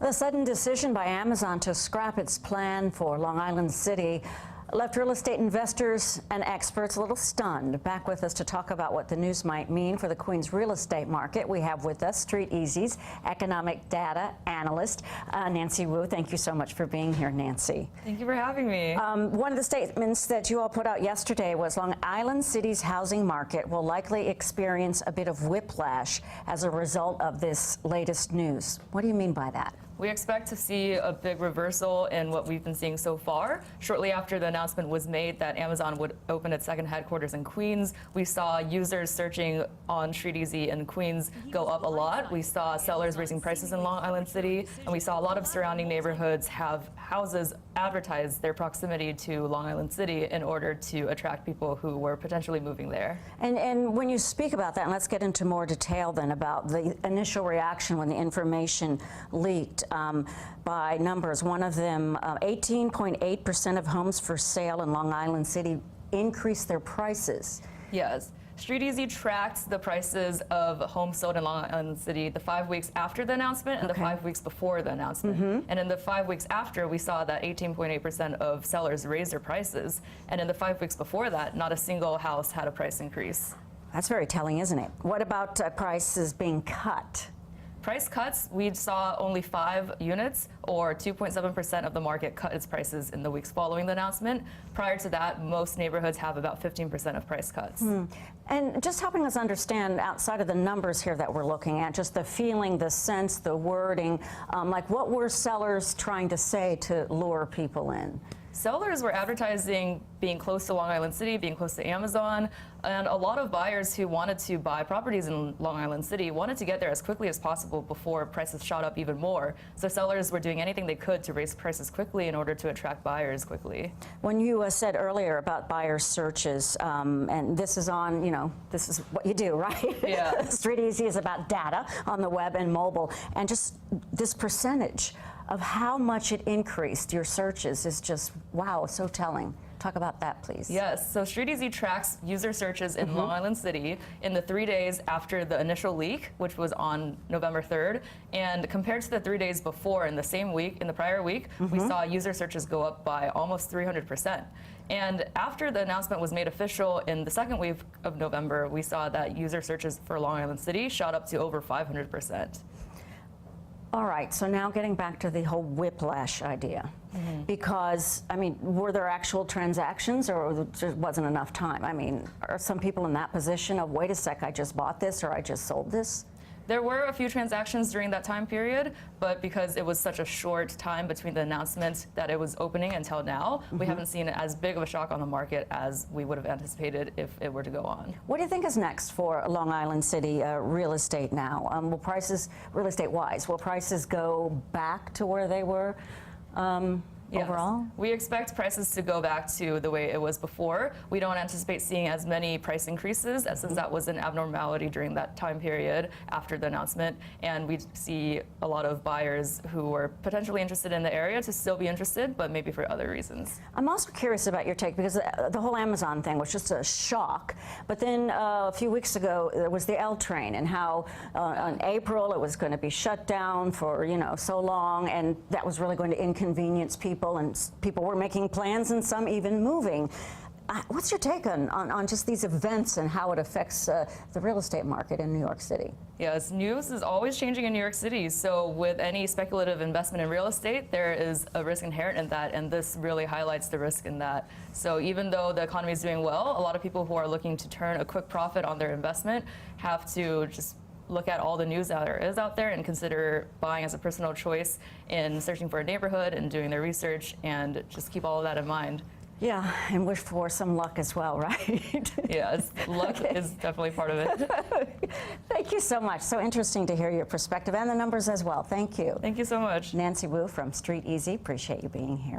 The sudden decision by Amazon to scrap its plan for Long Island City left real estate investors and experts a little stunned. Back with us to talk about what the news might mean for the Queens real estate market, we have with us Street Easy's economic data analyst, Nancy Wu. Thank you so much for being here, Nancy. Thank you for having me. One of the statements that you all put out yesterday was Long Island City's housing market will likely experience a bit of whiplash as a result of this latest news. What do you mean by that? We expect to see a big reversal in what we've been seeing so far. Shortly after the announcement was made that Amazon would open its second headquarters in Queens, we saw users searching on Street Easy in Queens go up a lot. We saw sellers raising prices in Long Island City, and we saw a lot of surrounding neighborhoods have houses advertise their proximity to Long Island City in order to attract people who were potentially moving there. And when you speak about that, and let's get into more detail then about the initial reaction when the information leaked. By numbers, one of them, 18.8% of homes for sale in Long Island City increased their prices. Yes. Street Easy tracked the prices of homes sold in Long Island City the 5 weeks after the announcement and the 5 weeks before the announcement. And in the 5 weeks after, we saw that 18.8% of sellers raised their prices. And in the 5 weeks before that, not a single house had a price increase. That's very telling, isn't it? What about prices being cut? Price cuts, we saw only 5 units, or 2.7% of the market cut its prices in the weeks following the announcement. Prior to that, most neighborhoods have about 15% of price cuts. And just helping us understand, outside of the numbers here that we're looking at, just the feeling, the sense, the wording, like what were sellers trying to say to lure people in? Sellers were advertising being close to Long Island City, being close to Amazon, and a lot of buyers who wanted to buy properties in Long Island City wanted to get there as quickly as possible before prices shot up even more. So sellers were doing anything they could to raise prices quickly in order to attract buyers quickly. When you said earlier about buyer searches, and this is on, this is what you do, right? Yeah. Street Easy is about data on the web and mobile, and just this percentage of how much it increased your searches is just, wow, so telling. Talk about that, please. Yes, so Street Easy tracks user searches in Long Island City in the 3 days after the initial leak, which was on November 3rd. And compared to the 3 days before, in the same week, in the prior week, we saw user searches go up by almost 300%. And after the announcement was made official in the second week of November, we saw that user searches for Long Island City shot up to over 500%. All right, so now getting back to the whole whiplash idea, because, I mean, were there actual transactions or there wasn't enough time? I mean, are some people in that position of, wait a sec, I just bought this or I just sold this? There were a few transactions during that time period, but because it was such a short time between the announcement that it was opening until now, we haven't seen as big of a shock on the market as we would have anticipated if it were to go on. What do you think is next for Long Island City real estate now? Will prices, real estate-wise, will prices go back to where they were? Yes. Overall? We expect prices to go back to the way it was before. We don't anticipate seeing as many price increases since that was an abnormality during that time period after the announcement. And we see a lot of buyers who were potentially interested in the area to still be interested, but maybe for other reasons. I'm also curious about your take, because the whole Amazon thing was just a shock. But then a few weeks ago, there was the L train, and how in April it was going to be shut down for, so long, and that was really going to inconvenience people. And people were making plans and some even moving. What's your take on just these events and how it affects the real estate market in New York City? Yes, news is always changing in New York City. So with any speculative investment in real estate, there is a risk inherent in that, and this really highlights the risk in that. So even though the economy is doing well, a lot of people who are looking to turn a quick profit on their investment have to just look at all the news that there is out there and consider buying as a personal choice in searching for a neighborhood and doing their research, and just keep all of that in mind. Yeah, and wish for some luck as well, right? Yes, luck is definitely part of it. Thank you so much. So interesting to hear your perspective and the numbers as well. Thank you. Thank you so much. Nancy Wu from Street Easy. Appreciate you being here.